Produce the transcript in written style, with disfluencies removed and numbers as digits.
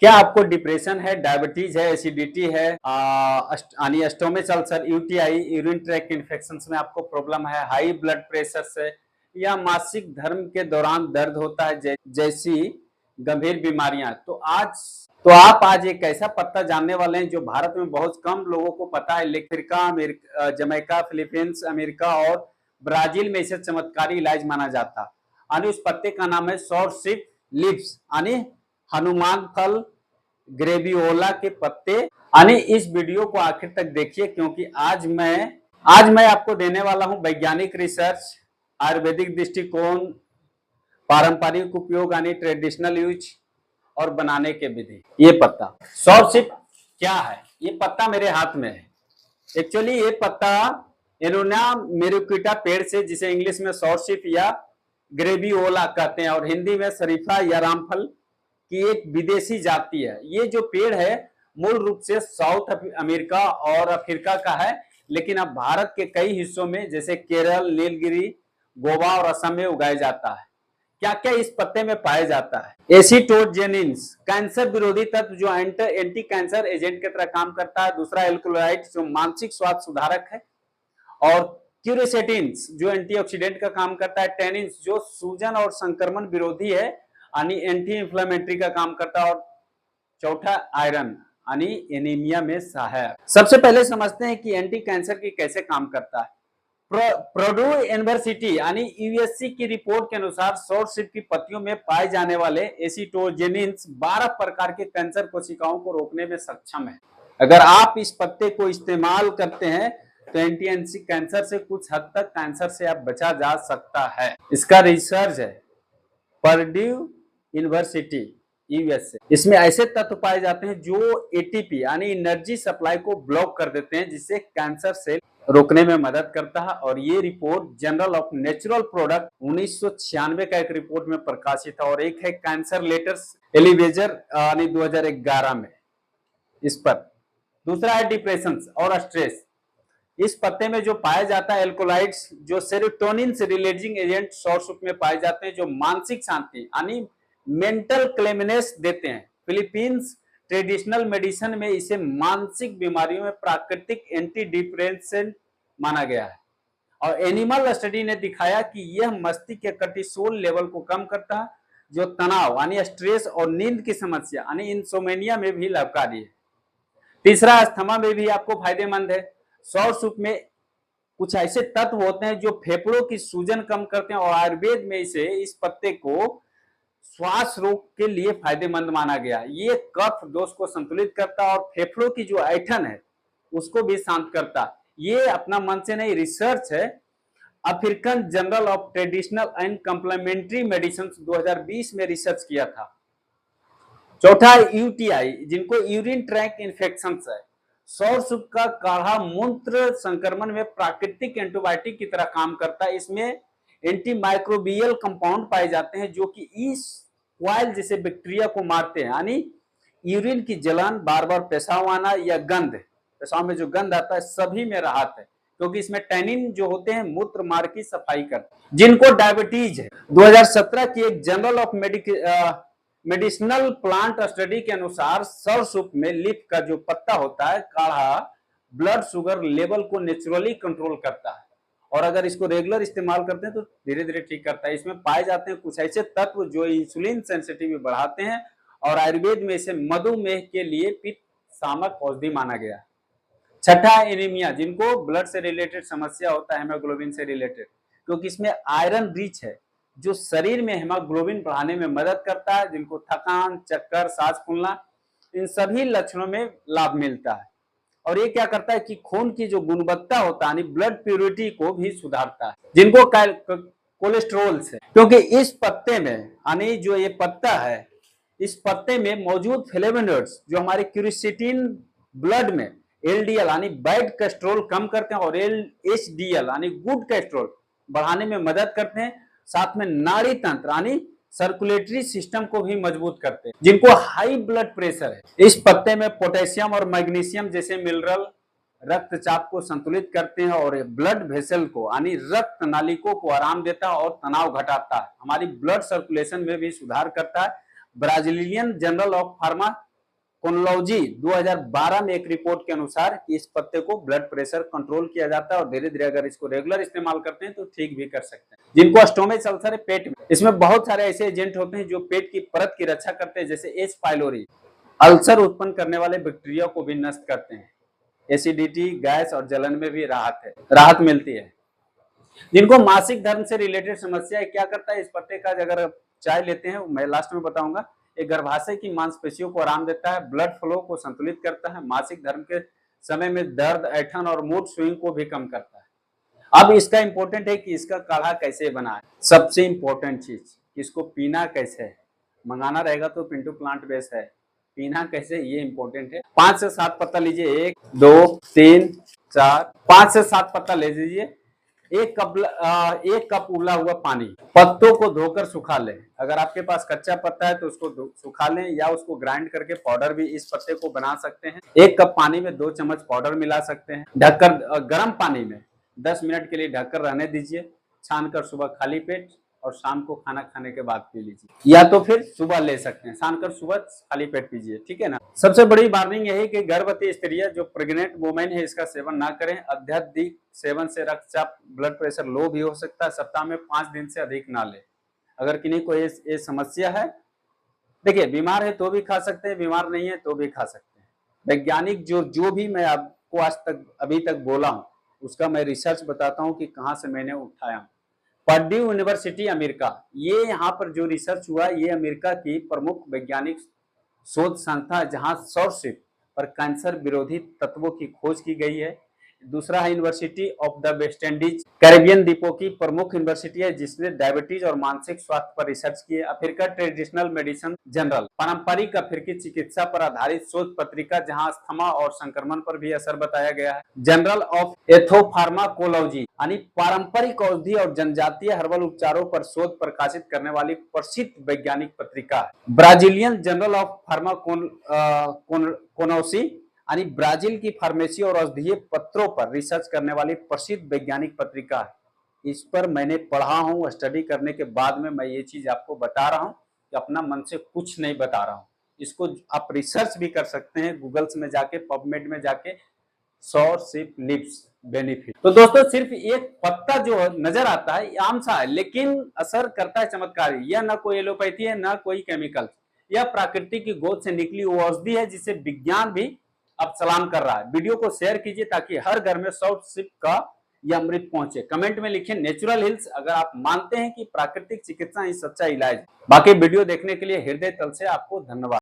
क्या आपको डिप्रेशन है, डायबिटीज है, एसिडिटी है, यानी stomach ulcer, UTI, urine track infection में आपको प्रॉब्लम है, हाई ब्लड प्रेशर से या मासिक धर्म के दौरान दर्द होता है जैसी गंभीर बीमारियां, तो आप आज एक ऐसा पत्ता जानने वाले हैं जो भारत में बहुत कम लोगों को पता है, लेकिन जमैका, फिलीपींस, अमेरिका और ब्राजील में इसे चमत्कारी इलाज माना जाता है। यानी उस पत्ते का नाम है सॉरसिप लीव्स, यानी हनुमान फल, ग्रेवियोला के पत्ते। यानी इस वीडियो को आखिर तक देखिए, क्योंकि आज मैं आपको देने वाला हूं वैज्ञानिक रिसर्च, आयुर्वेदिक दृष्टिकोण, पारंपरिक उपयोग यानी ट्रेडिशनल यूज और बनाने के विधि। ये पत्ता सॉरसिप क्या है? ये पत्ता मेरे हाथ में है। एक्चुअली ये पत्ता एनोना मेरिक्विटा पेड़ से, जिसे इंग्लिश में सॉरसिप या ग्रेवियोला कहते हैं और हिंदी में शरीफा या रामफल की एक विदेशी जाति है। ये जो पेड़ है मूल रूप से साउथ अमेरिका और अफ्रीका का है, लेकिन अब भारत के कई हिस्सों में जैसे केरल, नीलगिरी, गोवा और असम में उगाया जाता है। क्या क्या इस पत्ते में पाया जाता है? एसिटोजेनिन्स, कैंसर विरोधी तत्व जो एंटी कैंसर एजेंट की तरह काम करता है। दूसरा एल्कलॉइड जो मानसिक स्वास्थ्य सुधारक है, और क्यूरेसेटिन्स जो एंटीऑक्सीडेंट का काम करता है। टेनिन्स जो सूजन और संक्रमण विरोधी है, यानी एंटी इंफ्लेमेटरी का काम करता है। और चौथा आयरन, यानी एनीमिया में सहायक। सबसे पहले समझते हैं कि एंटी कैंसर की कैसे काम करता है। प्रोड्यू यूनिवर्सिटी यानी यूएससी की रिपोर्ट के अनुसार सॉरसिप की पत्तियों में पाए जाने वाले एसिटोजेनिन्स 12 प्रकार के कैंसर कोशिकाओं को रोकने में सक्षम है। अगर आप इस पत्ते को इस्तेमाल करते हैं तो एंटी कैंसर से कुछ हद तक कैंसर से आप बचा जा सकता है। इसका रिसर्च है पर्ड्यू यूनिवर्सिटी यूएसए। इसमें ऐसे तत्व पाए जाते हैं जो एटीपी यानी एनर्जी सप्लाई को ब्लॉक कर देते हैं, जिससे कैंसर सेल रोकने में मदद करता है। और ये report journal of natural product 1996 का एक रिपोर्ट में प्रकाशित है, और एक है कैंसर लेटर्स एलिवेजर यानी 2011 में इस पर। दूसरा है डिप्रेशन और स्ट्रेस। इस पत्ते में जो पाया जाता है एल्कोलाइड्स जो सेरोटोनिन से रिलीजिंग एजेंट सॉरसिप में पाए जाते हैं, जो मानसिक शांति यानी मेंटल क्लेमनेस देते हैं। फिलीपींस ट्रेडिशनल मेडिसिन में इसे मानसिक बीमारियों में प्राकृतिक एंटी डिप्रेसेंट माना गया है। और एनिमल स्टडी ने दिखाया कि यह मस्तिष्क के कॉर्टिसोल लेवल को कम करता है, जो तनाव यानी स्ट्रेस और नींद की समस्या यानी इंसोमेनिया में भी लाभकारी है। तीसरा, अस्थमा में भी आपको फायदेमंद है। सॉरसिप में कुछ ऐसे तत्व होते हैं जो फेफड़ों की सूजन कम करते हैं, और आयुर्वेद में इस पत्ते को श्वास रोग के लिए फायदेमंद माना गया। ये कफ दोष को संतुलित करता है और फेफड़ों की जो ऐठन है उसको भी शांत करता। ये अपना मन से नहीं, रिसर्च है African journal of traditional and complementary medicine 2020 में रिसर्च किया था। चौथा यूटीआई, जिनको यूरिन ट्रैक इन्फेक्शन है। सॉरसिप का काढ़ा मूत्र संक्रमण में प्राकृतिक एंटीबायोटिक की तरह काम करता है। इसमें एंटीमाइक्रोबियल कंपाउंड पाए जाते हैं जो कि इस वाइल जैसे बैक्टीरिया को मारते हैं, यानी यूरिन की जलन, बार बार पेशाब आना या गंध, पेशाब में जो गंध आता है, सभी में राहत है, क्योंकि इसमें टैनिन जो होते हैं मूत्र मार्ग की सफाई करते हैं। जिनको डायबिटीज है, 2017 की एक journal of medicinal plant study के अनुसार सॉरसिप में लीफ का जो पत्ता होता है काढ़ा, ब्लड शुगर लेवल को नेचुरली कंट्रोल करता है, और अगर इसको रेगुलर इस्तेमाल करते हैं तो धीरे धीरे ठीक करता है। इसमें पाए जाते हैं कुछ ऐसे तत्व जो इंसुलिन सेंसिटिविटी बढ़ाते हैं, और आयुर्वेद में इसे मधुमेह के लिए पित्त शामक औषधि माना गया। छठा, एनीमिया, जिनको ब्लड से रिलेटेड समस्या होता है, हेमोग्लोबिन से रिलेटेड, क्योंकि इसमें आयरन रिच है जो शरीर में हेमोग्लोबिन बढ़ाने में मदद करता है। जिनको थकान, चक्कर, सांस फूलना, इन सभी लक्षणों में लाभ मिलता है। और ये क्या करता है कि खून की जो गुणवत्ता होता है, ब्लड प्योरिटी को भी सुधारता है। जिनको कोलेस्ट्रोल से, क्योंकि इस पत्ते में यानी जो ये पत्ता है, इस पत्ते में मौजूद फ्लेवोनॉइड्स जो हमारे क्यूरेसेटिन ब्लड में एलडीएल यानी बैड कोलेस्ट्रॉल कम करते हैं, और एचडीएल यानी गुड कोलेस्ट्रॉल बढ़ाने में मदद करते हैं। साथ में नाड़ी तंत्र यानी सर्कुलेटरी सिस्टम को भी मजबूत करते हैं। जिनको हाई ब्लड प्रेशर है, इस पत्ते में पोटेशियम और मैग्नीशियम जैसे मिनरल रक्तचाप को संतुलित करते हैं, और ब्लड वेसल को यानी रक्त नालिकों को आराम देता है और तनाव घटाता है। हमारी ब्लड सर्कुलेशन में भी सुधार करता है। ब्राजीलियन जर्नल ऑफ फार्माकोलॉजी 2012 में एक रिपोर्ट के अनुसार कि इस पत्ते को ब्लड प्रेशर कंट्रोल किया जाता है और धीरे धीरे अगर इसको रेगुलर इस्तेमाल करते हैं तो ठीक भी कर सकते हैं। जिनको स्टोमच अल्सर है पेट में, इसमें बहुत सारे ऐसे एजेंट होते हैं जो पेट की परत की रक्षा करते हैं, जैसे एच पाइलोरी अल्सर उत्पन्न करने वाले बैक्टीरिया को भी नष्ट करते हैं। एसिडिटी, गैस और जलन में भी राहत मिलती है। जिनको मासिक धर्म से रिलेटेड समस्या है, क्या करता है इस पत्ते का अगर चाय लेते हैं, मैं लास्ट में बताऊंगा, एक गर्भाशय की मांसपेशियों को आराम देता है, ब्लड फ्लो को संतुलित करता है, मासिक धर्म के समय में दर्द, ऐंठन और मूड स्विंग को भी कम करता है। अब इसका इंपॉर्टेंट है कि इसका काढ़ा कैसे बनाए। सबसे इंपॉर्टेंट चीज, इसको पीना कैसे है। मंगाना रहेगा तो पिंटू प्लांट बेस्ड है, पीना कैसे ये इंपॉर्टेंट है। 5 से 7 पत्ता लीजिए, 1 2 3 4 5 से 7 पत्ता ले लीजिए। एक कप उबला हुआ पानी, पत्तों को धोकर सुखा लें। अगर आपके पास कच्चा पत्ता है तो उसको सुखा लें या उसको ग्राइंड करके पाउडर भी इस पत्ते को बना सकते हैं। 1 कप पानी में 2 चम्मच पाउडर मिला सकते हैं। ढककर गर्म पानी में 10 मिनट के लिए ढककर रहने दीजिए। छानकर सुबह खाली पेट और शाम को खाना खाने के बाद पी लीजिए, या तो फिर सुबह ले सकते हैं, छानकर सुबह खाली पेट पीजिए, ठीक है ना। सबसे बड़ी वार्निंग यही कि गर्भवती स्त्रियां जो प्रेग्नेंट वुमेन है इसका सेवन ना करें। अत्यधिक सेवन से रक्तचाप, ब्लड प्रेशर लो भी हो सकता है। सप्ताह में 5 दिन से अधिक ना ले। अगर किन्हीं को ये समस्या है, देखिए बीमार है तो भी खा सकते हैं, बीमार नहीं है तो भी खा सकते हैं। वैज्ञानिक जो भी मैं आपको आज तक अभी तक बोला हूँ उसका मैं रिसर्च बताता हूँ कि कहाँ से मैंने उठाया हूँ। पर्ड्यू यूनिवर्सिटी अमेरिका, ये यहाँ पर जो रिसर्च हुआ ये अमेरिका की प्रमुख वैज्ञानिक शोध संस्था जहाँ सौरशिप पर कैंसर विरोधी तत्वों की खोज की गई है। दूसरा है university of the West Indies, Caribbean द्वीपों की प्रमुख यूनिवर्सिटी है जिसने डायबिटीज और मानसिक स्वास्थ्य पर रिसर्च की है। अफ्रीका ट्रेडिशनल मेडिसिन जर्नल, पारंपरिक अफ्रीकी चिकित्सा पर आधारित शोध पत्रिका जहां अस्थमा और संक्रमण पर भी असर बताया गया है। जर्नल ऑफ एथोफार्माकोलॉजी यानी पारंपरिक औषधि और जनजातीय हर्बल उपचारों पर शोध प्रकाशित करने वाली प्रसिद्ध वैज्ञानिक पत्रिका है। ब्राजीलियन जर्नल ऑफ फार्माकोनोसी यानी ब्राजील की फार्मेसी और औषधीय पत्रों पर रिसर्च करने वाली प्रसिद्ध वैज्ञानिक पत्रिका है। इस पर मैंने पढ़ा हूँ, स्टडी करने के बाद में मैं ये चीज आपको बता रहा हूँ कि अपना मन से कुछ नहीं बता रहा हूँ। इसको आप रिसर्च भी कर सकते हैं गूगल्स में जाके, पबमेड में जाके, सौरशिप लिप्स बेनिफिट। तो दोस्तों सिर्फ एक पत्ता जो नजर आता है आम सा है, लेकिन असर करता है चमत्कारी। यह ना कोई एलोपैथी है ना कोई केमिकल, यह प्रकृति की गोद से निकली वो औषधि है जिसे विज्ञान भी अब सलाम कर रहा है। वीडियो को शेयर कीजिए ताकि हर घर में सौरशिप का यह अमृत पहुंचे। कमेंट में लिखें नेचुरल हिल्स अगर आप मानते हैं कि प्राकृतिक चिकित्सा ही सच्चा इलाज है। बाकी वीडियो देखने के लिए हृदय तल से आपको धन्यवाद।